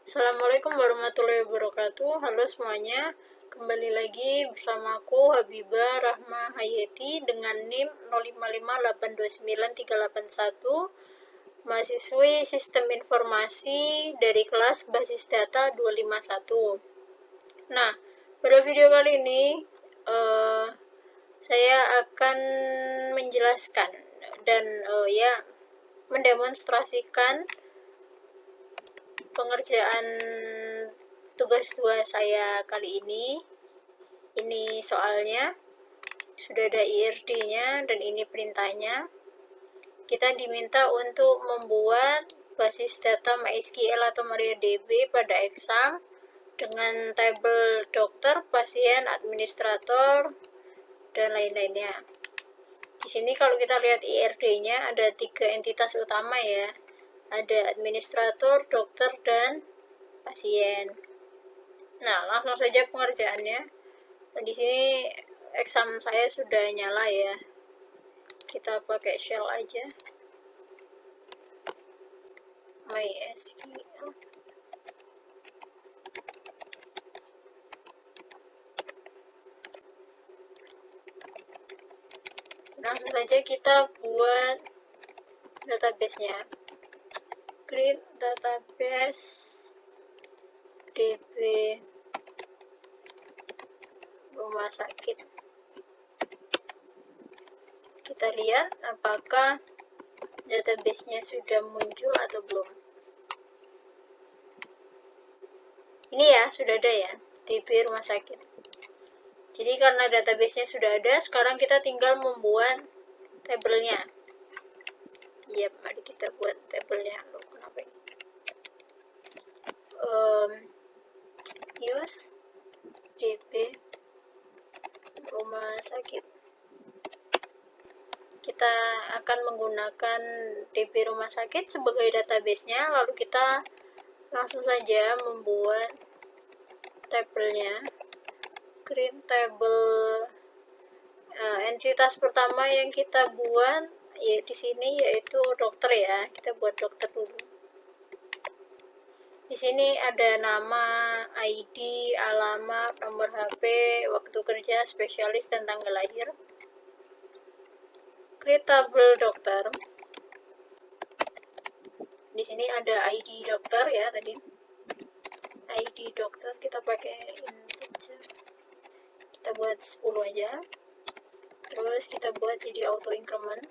Assalamualaikum warahmatullahi wabarakatuh. Halo semuanya, kembali lagi bersamaku Habibah Rahma Hayati dengan NIM 0558293881, mahasiswi Sistem Informasi dari kelas Basis Data 251. Nah, pada video kali ini saya akan menjelaskan dan mendemonstrasikan pengerjaan tugas 2 saya kali ini. Ini soalnya sudah ada IRD-nya dan ini perintahnya. Kita diminta untuk membuat basis data MySQL atau MariaDB pada exam dengan tabel dokter, pasien, administrator, dan lain-lainnya. Di sini kalau kita lihat IRD-nya ada 3 entitas utama ya. Ada administrator, dokter, dan pasien. Nah, langsung saja pengerjaannya. Di sini exam saya sudah nyala ya. Kita pakai shell aja. MySQL. Langsung saja kita buat database-nya. Create database DB rumah sakit. Kita lihat apakah database-nya sudah muncul atau belum. Ini ya, sudah ada ya, DB rumah sakit. Jadi karena database-nya sudah ada, sekarang kita tinggal membuat tabelnya. Yap, mari kita buat tabelnya. Loh, kenapa ini? Use DB rumah sakit. Kita akan menggunakan DB rumah sakit sebagai database-nya, lalu kita langsung saja membuat tabelnya. Create table. Entitas pertama yang kita buat ya di sini yaitu dokter ya. Kita buat dokter dulu. Di sini ada nama, ID, alamat, nomor HP, waktu kerja, spesialis, dan tanggal lahir. Create table dokter. Di sini ada ID dokter ya tadi. ID dokter kita pakai integer. Kita buat 10 aja. Terus kita buat jadi auto increment.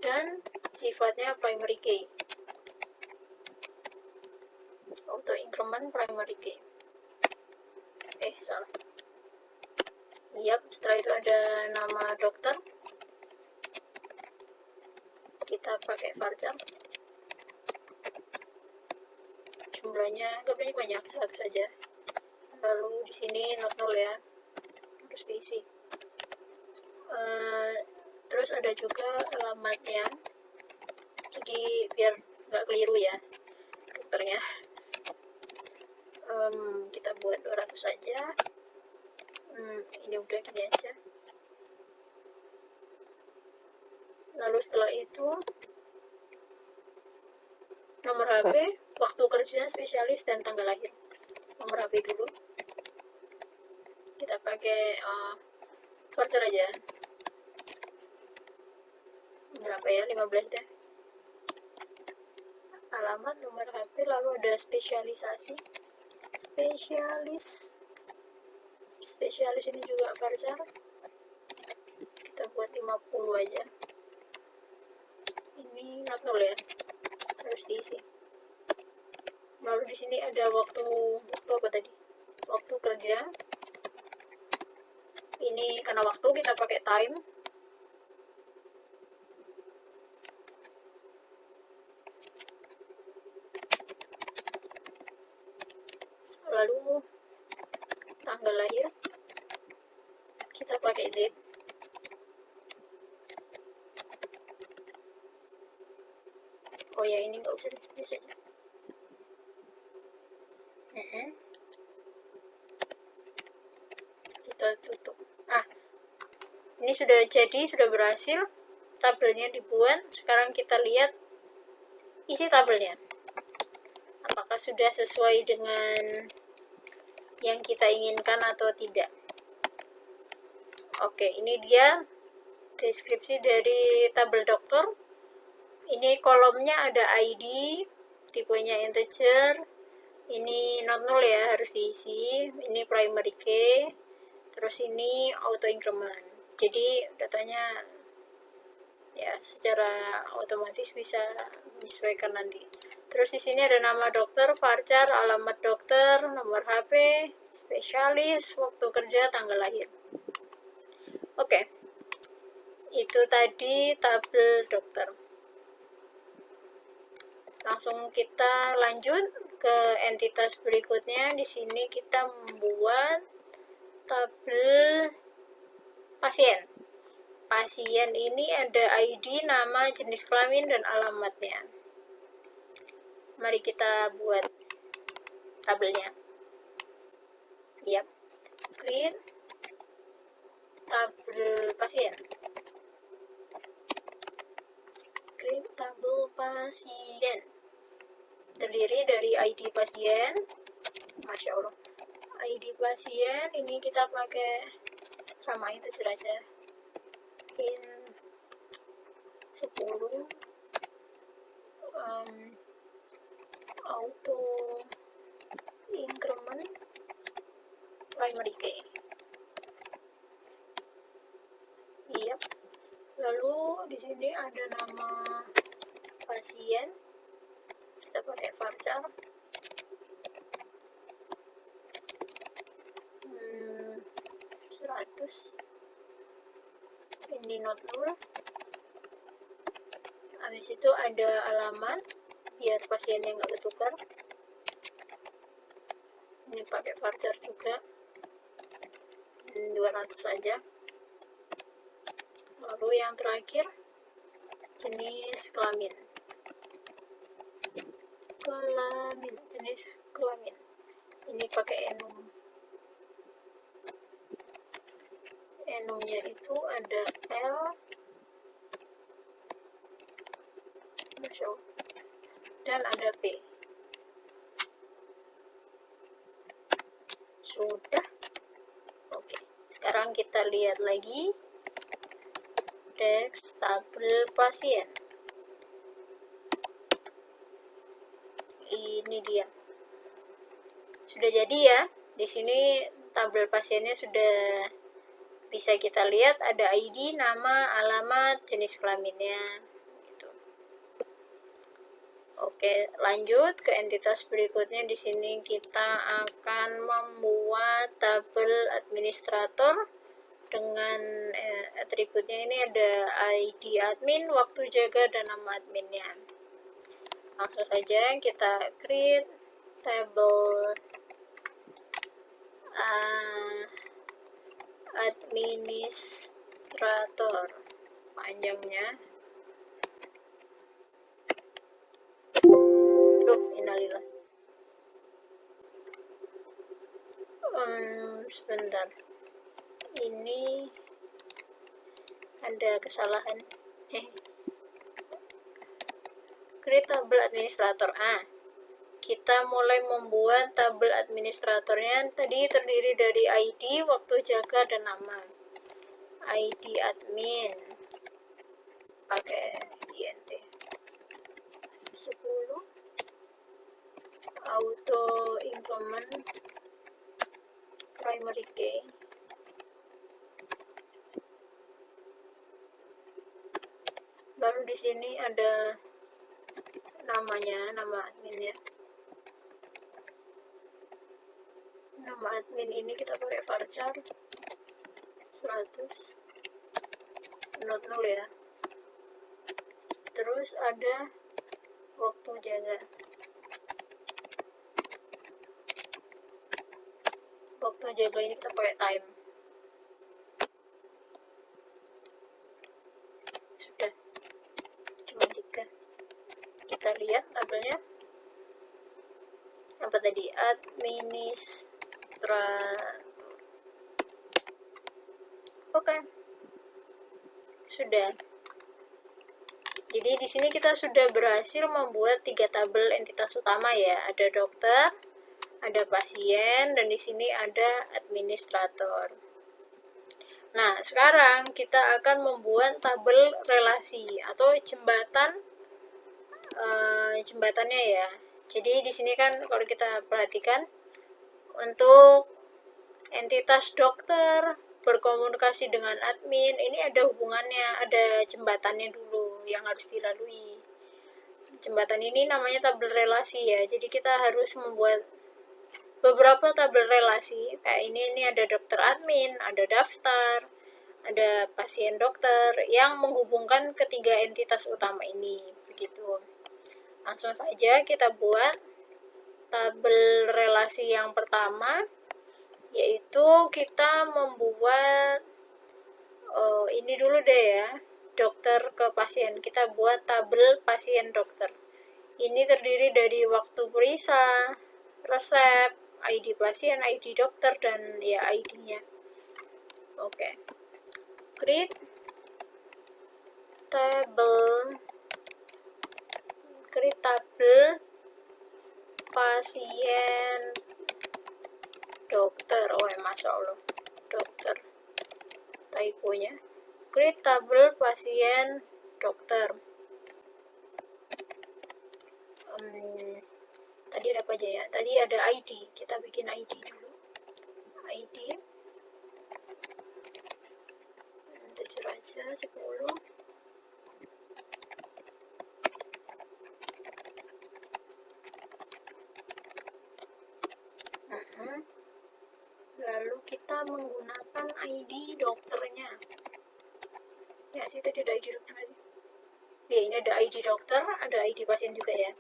Dan sifatnya primary key. Auto increment primary key. Salah. Yap, setelah itu ada nama dokter. Kita pakai varchar. Jumlahnya lebih banyak, 100 saja. Lalu di sini not null ya, harus diisi. Terus ada juga alamatnya, jadi biar nggak keliru ya dokternya. Kita buat 200 saja. Ini udah gini aja. Lalu setelah itu nomor HP, waktu kerja, spesialis, dan tanggal lahir. Nomor HP dulu kita pakai varchar aja. Berapa ya, 15 deh. Alamat, nomor HP, lalu ada spesialisasi, spesialis ini juga varchar. Kita buat 50 aja. Ini not null ya, harus diisi. Lalu di sini ada waktu apa tadi? Waktu kerja. Ini karena waktu kita pakai time. Lalu tanggal lahir kita pakai date. Oh ya, ini nggak usah, ini saja. Kita tutup. Ini sudah jadi, sudah berhasil. Tabelnya dibuat. Sekarang kita lihat isi tabelnya. Apakah sudah sesuai dengan yang kita inginkan atau tidak. Oke, ini dia deskripsi dari tabel dokter. Ini kolomnya ada ID, tipenya integer. Ini not null ya, harus diisi. Ini primary key. Terus ini auto increment. Jadi datanya ya secara otomatis bisa menyesuaikan nanti. Terus di sini ada nama dokter, varchar, alamat dokter, nomor HP, spesialis, waktu kerja, tanggal lahir. Oke. Itu tadi tabel dokter. Langsung kita lanjut ke entitas berikutnya. Di sini kita membuat tabel pasien. Pasien ini ada ID, nama, jenis kelamin, dan alamatnya. Mari kita buat tabelnya. Yap. Create tabel pasien. Create tabel pasien. Terdiri dari ID pasien. Masya Allah. ID pasien ini kita pakai sama itu saja. Pin 10 auto increment primary key. Iya. Lalu di sini ada nama pasien. Kita pakai varchar. 100. Ini not null. Habis itu ada alamat biar pasiennya nggak ketukar. Ini pakai varchar juga. 200 saja. Lalu yang terakhir jenis kelamin. Jenis kelamin. Ini pakai enum. Enumnya itu ada L, Masya Allah, dan ada P. Sudah. Oke, sekarang kita lihat lagi teks tabel pasien. Ini dia. Sudah jadi ya. Di sini tabel pasiennya sudah bisa kita lihat, ada ID, nama, alamat, jenis kelaminnya gitu. Oke, lanjut ke entitas berikutnya. Di sini kita akan membuat tabel administrator dengan atributnya. Ini ada ID admin, waktu jaga, dan nama adminnya. Langsung saja kita create table administrator, panjangnya. Innalillah. Sebentar. Ini ada kesalahan. Create tabel administrator. Kita mulai membuat tabel administratornya. Tadi terdiri dari ID, waktu jaga, dan nama. ID admin pakai INT 10, auto increment primary key, baru di sini ada namanya, nama adminnya. Nama admin ini kita pakai varchar 100, not null ya. Terus ada waktu jaga. Waktu jaga ini kita pakai time. Sudah. Cuma 3. Kita lihat tabelnya. Apa tadi? Administrator. Oke. Sudah. Jadi di sini kita sudah berhasil membuat 3 tabel entitas utama ya. Ada dokter, ada pasien, dan di sini ada administrator. Nah, sekarang kita akan membuat tabel relasi atau jembatannya ya. Jadi di sini kan kalau kita perhatikan untuk entitas dokter berkomunikasi dengan admin, ini ada hubungannya, ada jembatannya dulu yang harus dilalui. Jembatan ini namanya tabel relasi ya, jadi kita harus membuat beberapa tabel relasi. Kayak ini ada dokter admin, ada daftar, ada pasien dokter yang menghubungkan ketiga entitas utama ini, begitu. Langsung saja kita buat tabel relasi yang pertama, yaitu kita membuat ini dulu deh ya, dokter ke pasien. Kita buat tabel pasien dokter. Ini terdiri dari waktu periksa, resep, ID pasien, ID dokter, dan ya ID-nya. Oke. Create tabel pasien dokter. Oh ya, masya Allah, dokter, typonya. Create tabel pasien dokter. Tadi ada apa aja ya? Tadi ada ID, kita bikin ID dulu. ID integer aja 10. Lalu kita menggunakan ID dokternya. Ya sih, tadi ada ID dokter aja. Ya, ini ada ID dokter, ada ID pasien juga ya.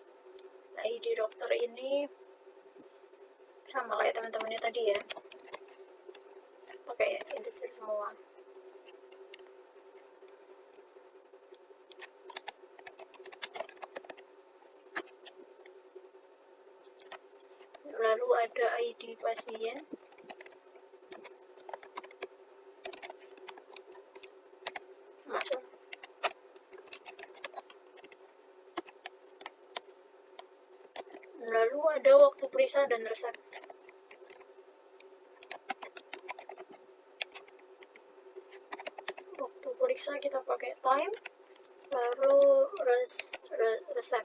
ID dokter ini sama kayak teman-temannya tadi ya, pakai integer semua. Lalu ada ID pasien, masuk. Lalu ada waktu periksa dan resep. Waktu periksa kita pakai time, lalu resep.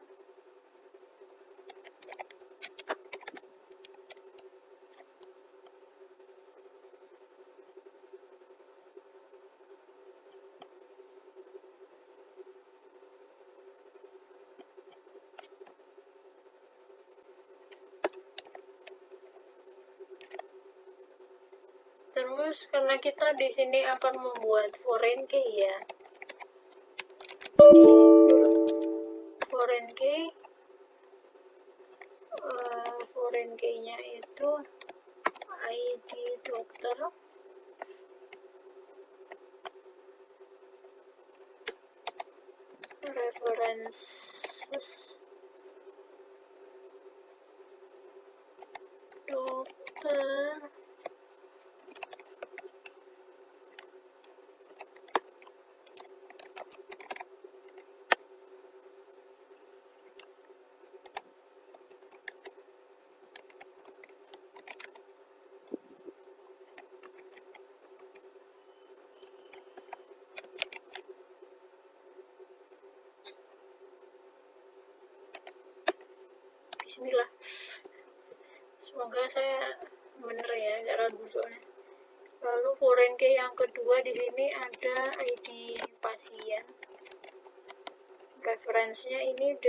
Terus karena kita di sini akan membuat foreign key ya, foreign key-nya itu ID dokter, references dokter, bismillah. Semoga saya bener ya, gak ragu soalnya. Lalu foreign key yang kedua di sini ada ID pasien. Referensinya ini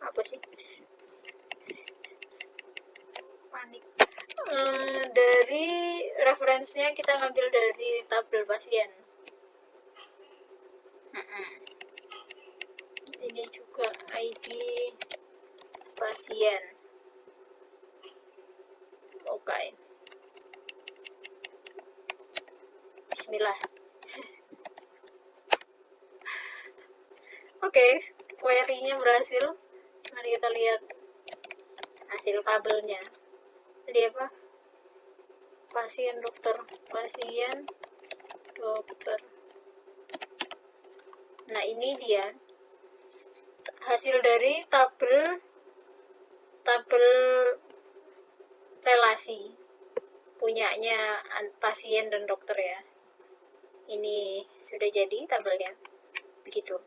apa sih? Panik. Dari referensinya kita ngambil dari tabel pasien. Ini juga ID pasien. Oke. Bismillah. Oke, query-nya berhasil. Mari kita lihat hasil tabelnya. Tadi apa? Pasien dokter. Nah, ini dia hasil dari tabel relasi punyanya pasien dan dokter ya. Ini sudah jadi tabelnya. Begitu.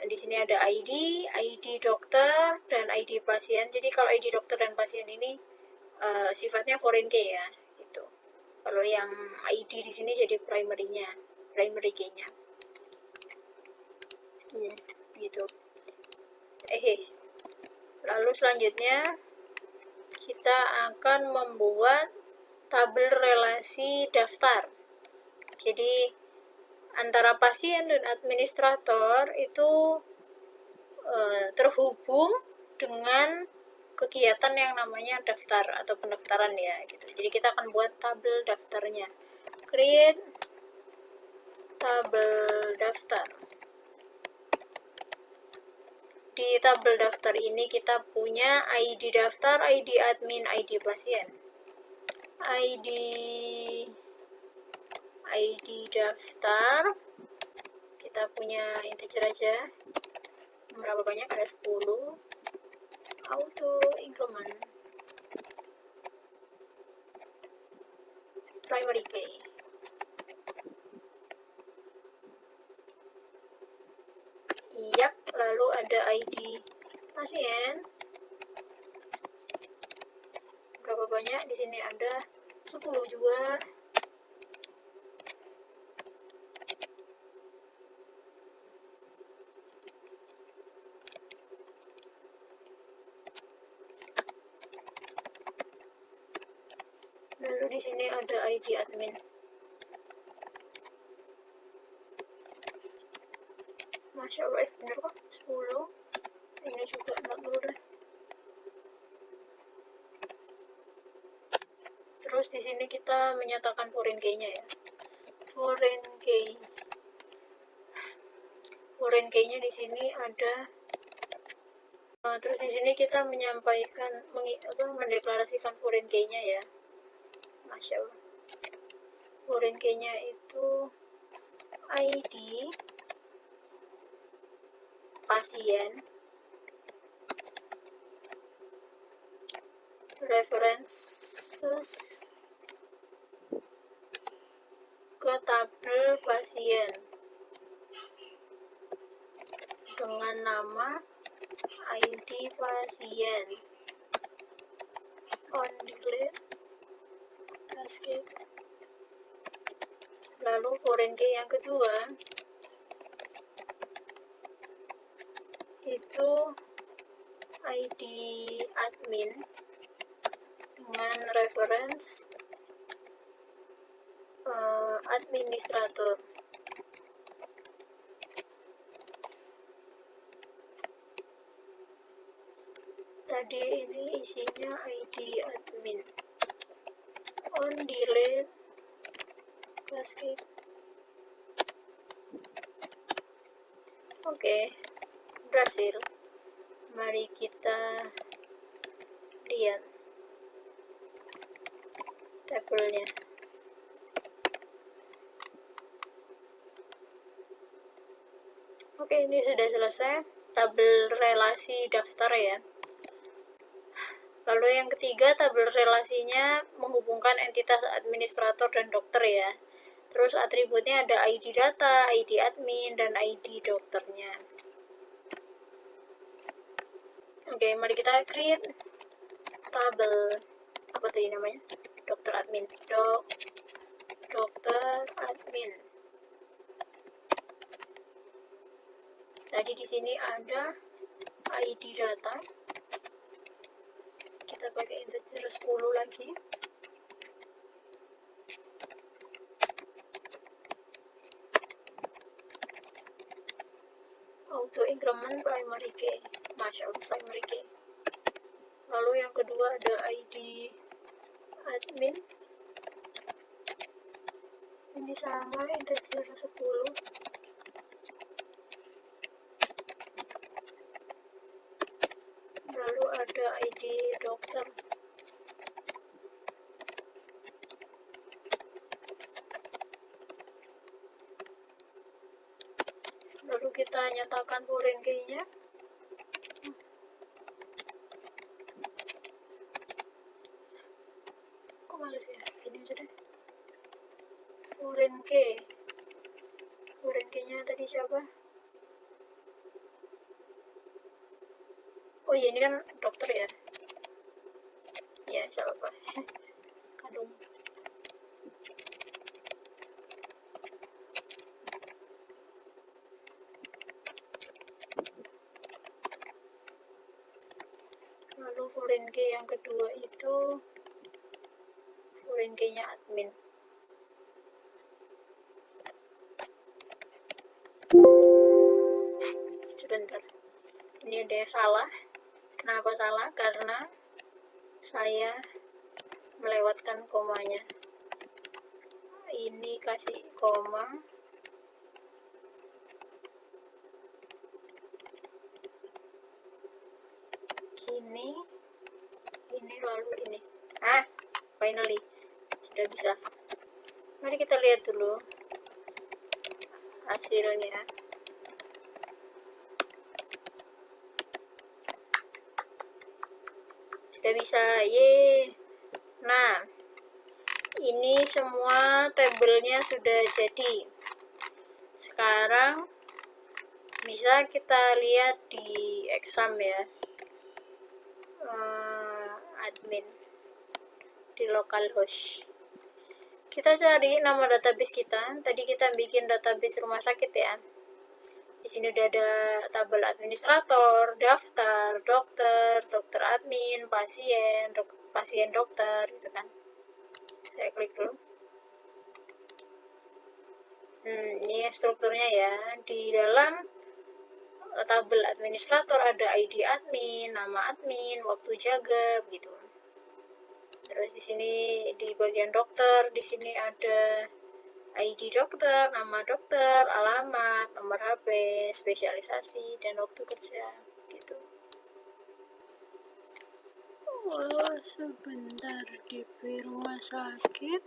Di sini ada ID dokter, dan ID pasien. Jadi kalau ID dokter dan pasien ini sifatnya foreign key ya, gitu. Kalau yang ID di sini jadi primary key-nya. Ya, gitu. Lalu selanjutnya kita akan membuat tabel relasi daftar. Jadi antara pasien dan administrator itu terhubung dengan kegiatan yang namanya daftar atau pendaftaran ya, gitu. Jadi kita akan buat tabel daftarnya. Create tabel daftar. Di tabel daftar ini kita punya ID daftar, ID admin, ID pasien. ID daftar kita punya integer aja. Berapa banyak? Ada 10. Auto increment primary key. Yap, lalu ada ID pasien. Berapa banyak? Di sini ada 10 juga. Lalu di sini ada ID admin. Masya Allah, bener kok 10. Ini juga enggak perlu deh. Terus di sini kita menyatakan foreign key-nya ya. Foreign key-nya di sini ada. Terus di sini kita menyampaikan mendeklarasikan foreign key-nya ya. Masya Allah. Foreign key-nya itu ID pasien, references ke tabel pasien dengan nama ID pasien on delete cascade. Lalu foreign key yang kedua itu ID admin dengan reference administrator. Tadi ini isinya ID admin on delete cascade. Oke, berhasil. Mari kita lihat tabelnya. Oke, ini sudah selesai tabel relasi daftar ya. Lalu yang ketiga, tabel relasinya menghubungkan entitas administrator dan dokter ya. Terus atributnya ada ID data, ID admin, dan ID dokternya. Oke, mari kita create tabel. Apa tadi namanya? Dokter admin. Dokter admin. Tadi di sini ada ID data. Kita pakai integer 10 lagi. Auto increment primary key. Masya Allah, primary key. Lalu yang kedua ada ID admin. Ini sama integer 10. Lalu ada ID dokter. kita nyatakan foreign key-nya. Kok males ya? Ini aja deh. Foreign key-nya tadi siapa? Oh iya, ini kan dokter ya. Ya, siapa apa? Kadung. Lalu foreign key yang kedua itu foreign key-nya admin. Sebentar, ini ada yang salah. Kenapa salah? Karena saya melewatkan komanya. Ini kasih koma, ini lalu ini. Finally sudah bisa. Mari kita lihat dulu hasilnya. Sudah bisa, ye. Nah, ini semua tabelnya sudah jadi. Sekarang bisa kita lihat di exam ya, admin di localhost. Kita cari nama database kita. Tadi kita bikin database rumah sakit ya. Di sini udah ada tabel administrator, daftar, dokter, dokter admin, pasien dokter gitu kan. Saya klik dulu. Ini strukturnya ya. Di dalam tabel administrator ada ID admin, nama admin, waktu jaga begitu. Terus di sini di bagian dokter, di sini ada ID dokter, nama dokter, alamat, nomor HP, spesialisasi, dan waktu kerja gitu. Oh, sebentar, DP rumah sakit,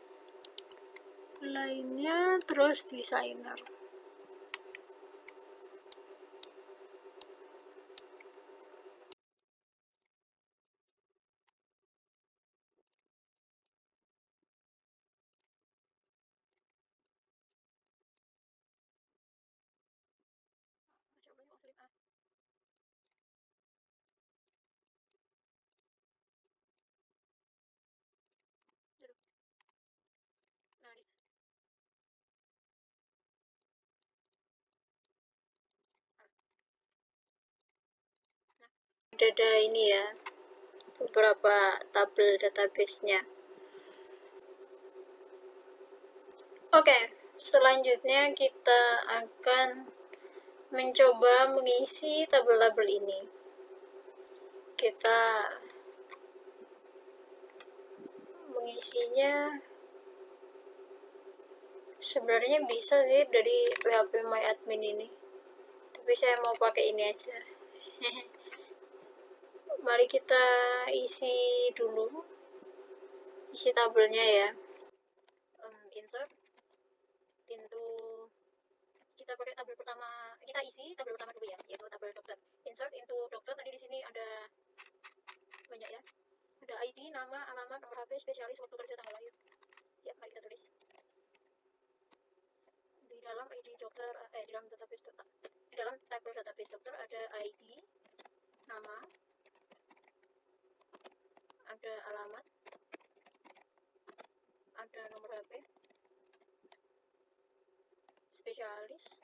lainnya, terus desainer. Ada ini ya, beberapa tabel database-nya. Oke, selanjutnya kita akan mencoba mengisi tabel-tabel ini. Kita mengisinya sebenarnya bisa sih dari PHP My Admin ini, tapi saya mau pakai ini aja. Mari kita isi dulu, isi tabelnya ya. Insert into, kita pakai tabel pertama, kita isi tabel pertama dulu ya, yaitu tabel dokter. Insert into dokter, tadi di sini ada banyak ya, ada ID, nama, alamat, nomor HP, spesialis, waktu kerja, tanggal lahir. Ya, mari kita tulis di dalam ID dokter, di dalam database dokter, di dalam tabel database dokter ada ID, nama, ada alamat, ada nomor HP, spesialis,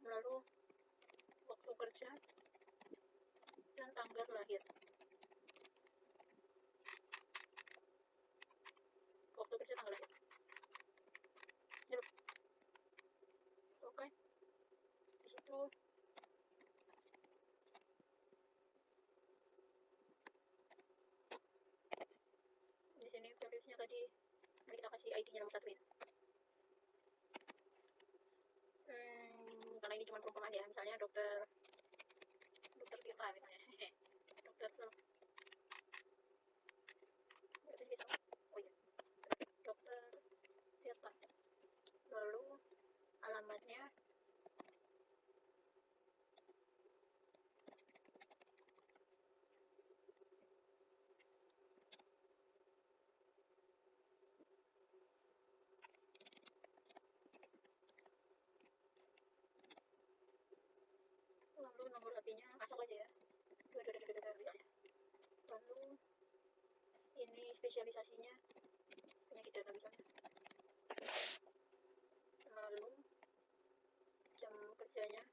lalu waktu kerja, dan tanggal lahir. Waktu kerja, tanggal lahir. Oke. Di situ di sini values-nya tadi, mari kita kasih ID-nya nomor 1 ya. Karena ini cuma perumpamaan ya, misalnya dokter Tirta misalnya. Dokter oh iya, dokter Tirta, lalu alamat lalu ini spesialisasinya penyakit dalam misalnya, lalu jam kerjanya,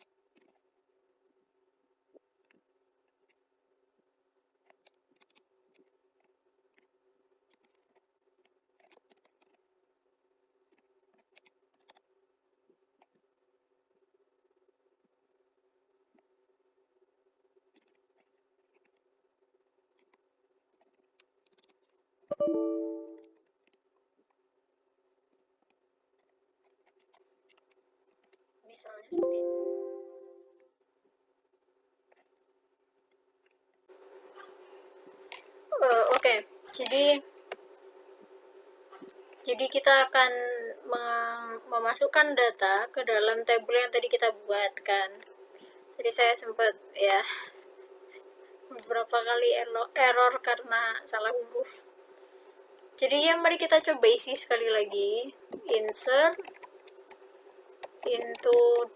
misalnya seperti ini. Oke, jadi kita akan memasukkan data ke dalam tabel yang tadi kita buatkan. Jadi saya sempat ya beberapa kali error karena salah huruf. Jadi ya mari kita coba isi sekali lagi. Insert into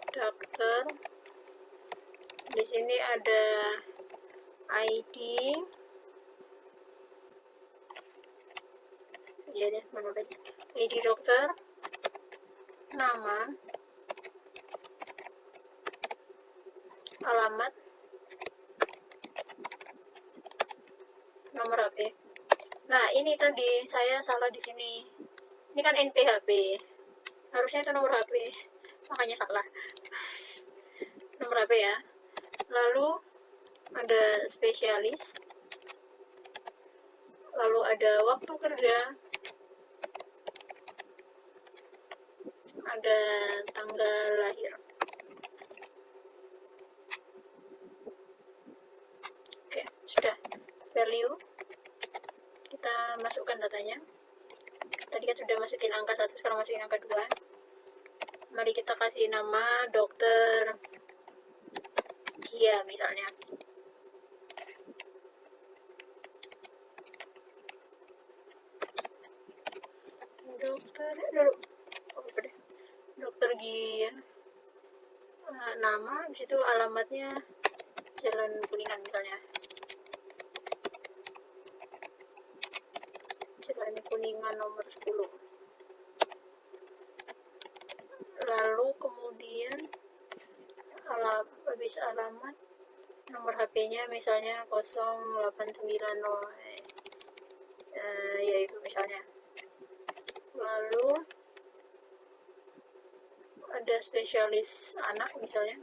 doctor. Di sini ada ID. Ya deh, mana aja. ID dokter, nama, alamat, nomor HP. Nah, ini tadi saya salah di sini. Ini kan NPHP. Harusnya itu nomor HP. Makanya salah. Nomor HP ya. Lalu ada spesialis. Lalu ada waktu kerja. Ada tanggal lahir. Oke, sudah. Value. Kita masukkan datanya. Tadi kan sudah masukin angka 1, sekarang masukin angka 2. Mari kita kasih nama dokter Gia misalnya. Dokter Gia. Nama, di situ alamatnya Jalan Kuningan misalnya. Jalan Kuningan nomor 10. Lalu kemudian habis alamat, nomor HP-nya misalnya 0890, yaitu misalnya. Lalu ada spesialis anak misalnya.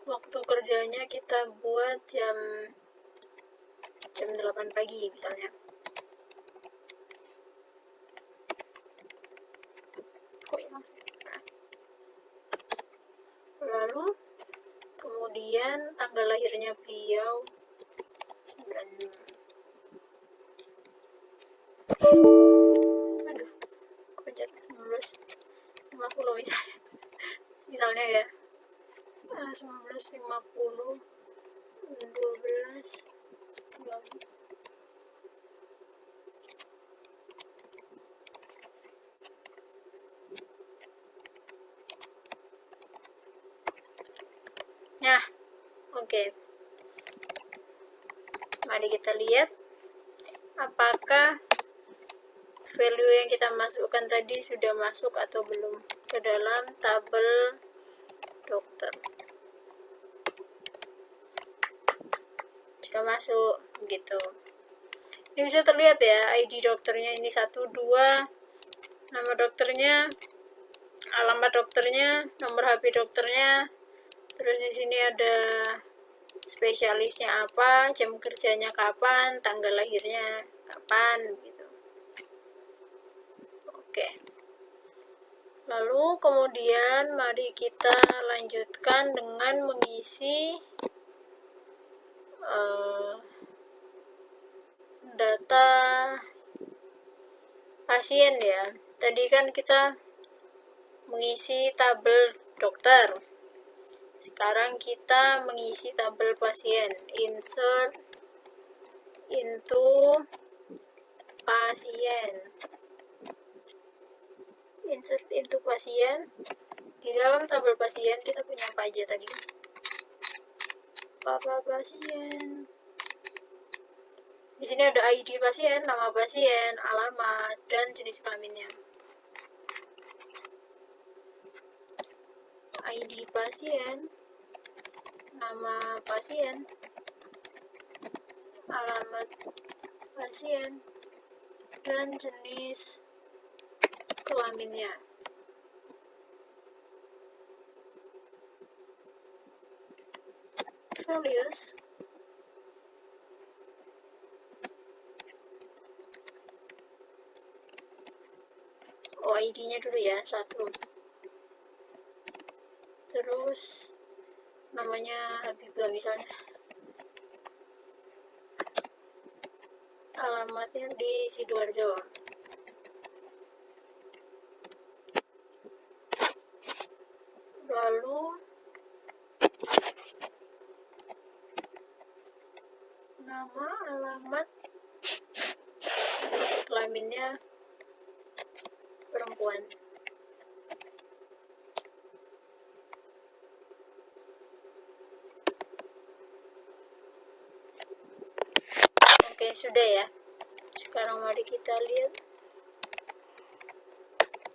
Waktu kerjanya kita buat jam 8 pagi misalnya. Kok hilang sih? Lalu kemudian tanggal lahirnya beliau 9. Aduh, kok jatuh 1950 misalnya ya. 1950 12 Nah, oke. Mari kita lihat apakah value yang kita masukkan tadi sudah masuk atau belum ke dalam tabel dokter. Sudah masuk gitu. Ini bisa terlihat ya, ID dokternya ini 1, 2, nama dokternya, alamat dokternya, nomor HP dokternya, terus di sini ada spesialisnya apa, jam kerjanya kapan, tanggal lahirnya kapan gitu. Oke. Lalu kemudian mari kita lanjutkan dengan mengisi data pasien ya. Tadi kan kita mengisi tabel dokter. Sekarang kita mengisi tabel pasien. Insert into pasien. Insert into pasien. Di dalam tabel pasien kita punya apa aja tadi? pasien. Di sini ada ID pasien, nama pasien, alamat, dan jenis kelaminnya. ID pasien, nama pasien, alamat pasien, dan jenis kelaminnya. Values. ID-nya dulu ya, 1. Terus namanya Habibah misalnya. Alamatnya di Sidoarjo. Lalu nama, alamat, kelaminnya perempuan. Oke, sudah ya. Sekarang mari kita lihat.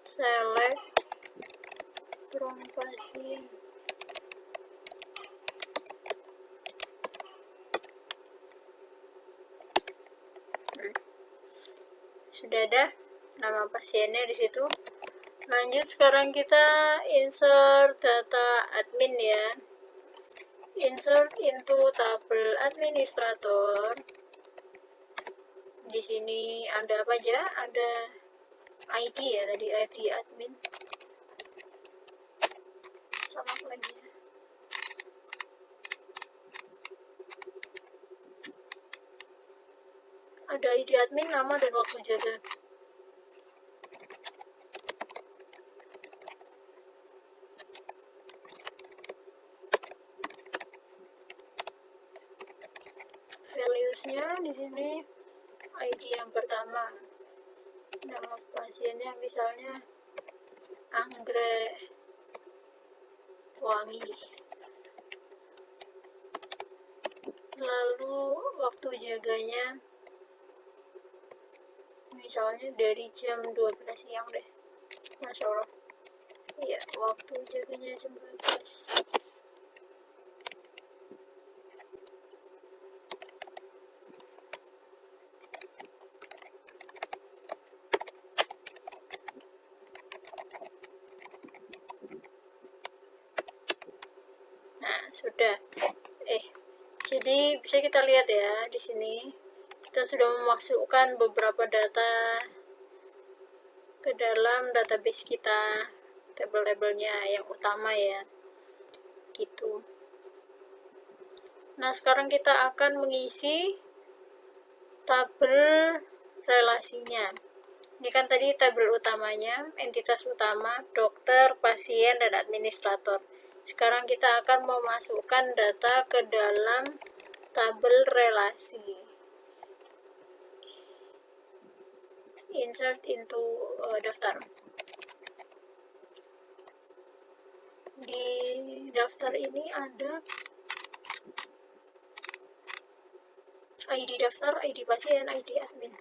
Select from pasien. Sudah ada nama pasiennya di situ. Lanjut, sekarang kita insert data admin ya. Insert into tabel administrator. Di sini ada apa aja? Ada ID ya, tadi ID admin. Sama apa lagi ya? Ada ID admin, nama, dan waktu jaga. Values-nya di sini ID yang pertama, nama pasiennya misalnya Anggrek Wangi. Lalu waktu jaganya misalnya dari jam 12 siang deh. Masya Allah. Iya, waktu jaganya jam 12. Nah, sudah. Jadi bisa kita lihat ya di sini kita sudah memasukkan beberapa data ke dalam database kita, tabel-tabelnya yang utama ya, gitu. Nah, sekarang kita akan mengisi tabel relasinya. Ini kan tadi tabel utamanya, entitas utama, dokter, pasien, dan administrator. Sekarang kita akan memasukkan data ke dalam tabel relasi. Insert into daftar. Di daftar ini ada ID daftar, ID pasien, ID admin.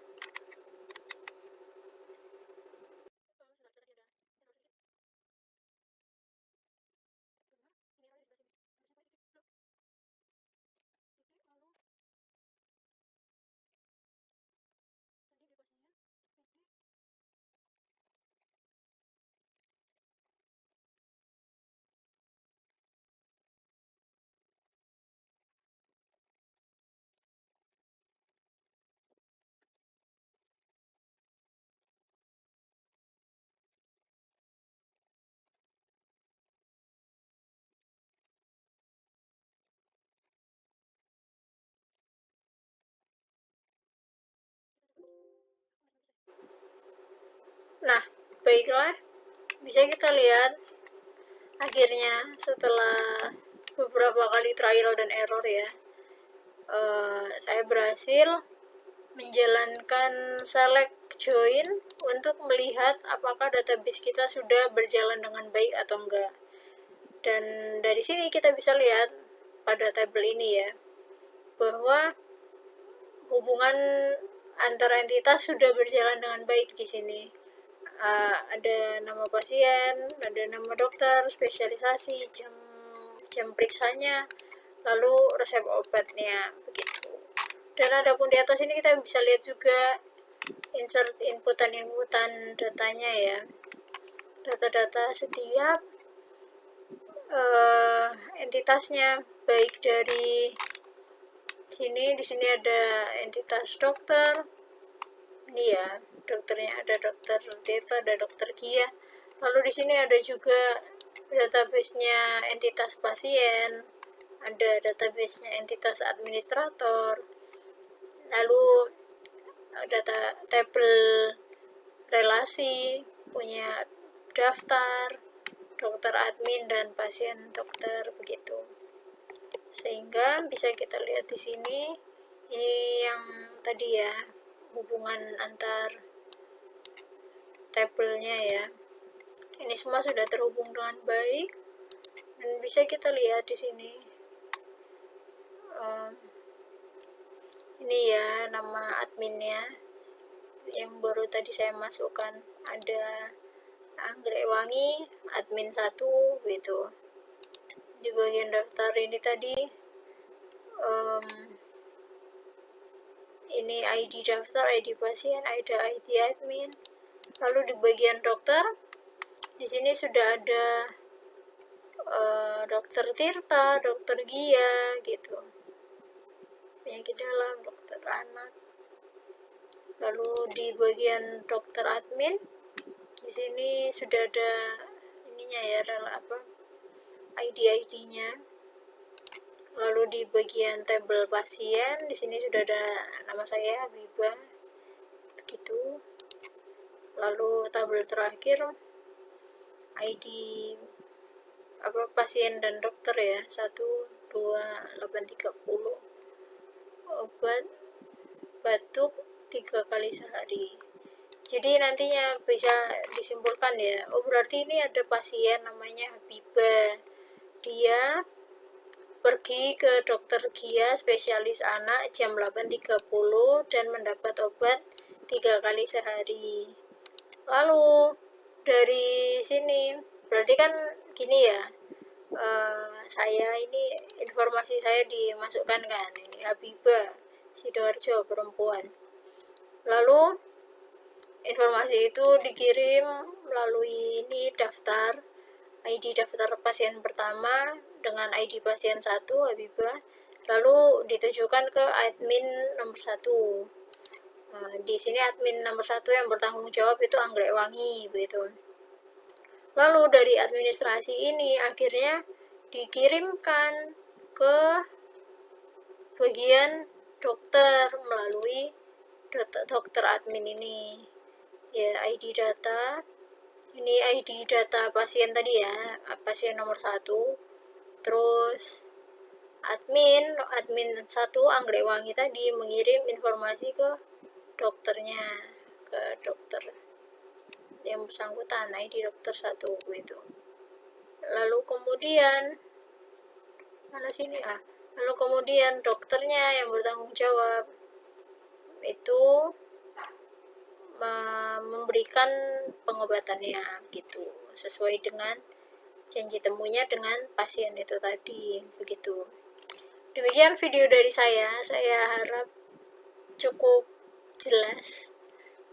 Nah, baiklah, bisa kita lihat akhirnya setelah beberapa kali trial dan error ya, saya berhasil menjalankan select join untuk melihat apakah database kita sudah berjalan dengan baik atau enggak. Dan dari sini kita bisa lihat pada tabel ini ya, bahwa hubungan antara entitas sudah berjalan dengan baik di sini. Ada nama pasien, ada nama dokter, spesialisasi, jam periksanya, lalu resep obatnya, begitu. Dan adapun di atas ini kita bisa lihat juga insert inputan datanya ya, data-data setiap entitasnya, baik dari sini, di sini ada entitas dokter, ini ya dokternya, ada dokter Tirta, ada dokter Kia. Lalu di sini ada juga database-nya entitas pasien, ada database-nya entitas administrator, lalu data tabel relasi, punya daftar dokter admin dan pasien dokter, begitu. Sehingga bisa kita lihat di sini, ini yang tadi ya, hubungan antar tabelnya ya. Ini semua sudah terhubung dengan baik dan bisa kita lihat di sini. Ini ya nama adminnya yang baru tadi saya masukkan, ada Anggrek Wangi, admin 1 gitu. Di bagian daftar ini tadi ini ID daftar, ID pasien, ada ID admin. Lalu di bagian dokter, di sini sudah ada dokter Tirta, dokter Gia gitu, penyakit dalam, dokter anak. Lalu di bagian dokter admin, di sini sudah ada ininya ya, ID-nya. Lalu di bagian tabel pasien, di sini sudah ada nama saya Habibah, begitu. Lalu tabel terakhir ID pasien dan dokter ya, 1, 2, 8, 30. Obat batuk 3 kali sehari. Jadi nantinya bisa disimpulkan ya, oh berarti ini ada pasien namanya Habibah, dia pergi ke dokter Gia spesialis anak jam 8.30 dan mendapat obat 3 kali sehari. Lalu dari sini berarti kan gini ya, saya ini informasi saya dimasukkan kan, ini Habibah Sidoarjo, perempuan. Lalu informasi itu dikirim melalui ini daftar, ID daftar pasien pertama dengan ID pasien 1 Habibah, lalu ditujukan ke admin nomor 1. Di sini admin nomor 1 yang bertanggung jawab itu Anggrek Wangi begitu. Lalu dari administrasi ini akhirnya dikirimkan ke bagian dokter melalui dokter admin ini ya, ID data. Ini ID data pasien tadi ya, pasien nomor 1. Terus admin 1 Anggrek Wangi tadi mengirim informasi ke dokternya, ke dokter yang bersangkutan, ID dokter 1 gitu. Lalu kemudian lalu kemudian dokternya yang bertanggung jawab itu memberikan pengobatannya gitu, sesuai dengan janji temunya dengan pasien itu tadi, begitu. Demikian video dari saya harap cukup jelas,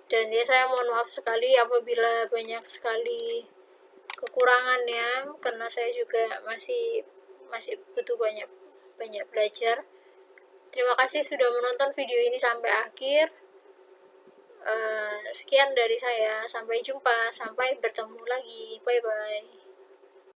dan ya saya mohon maaf sekali apabila banyak sekali kekurangannya, karena saya juga masih butuh banyak belajar. Terima kasih sudah menonton video ini sampai akhir. Sekian dari saya, sampai jumpa, sampai bertemu lagi, bye bye.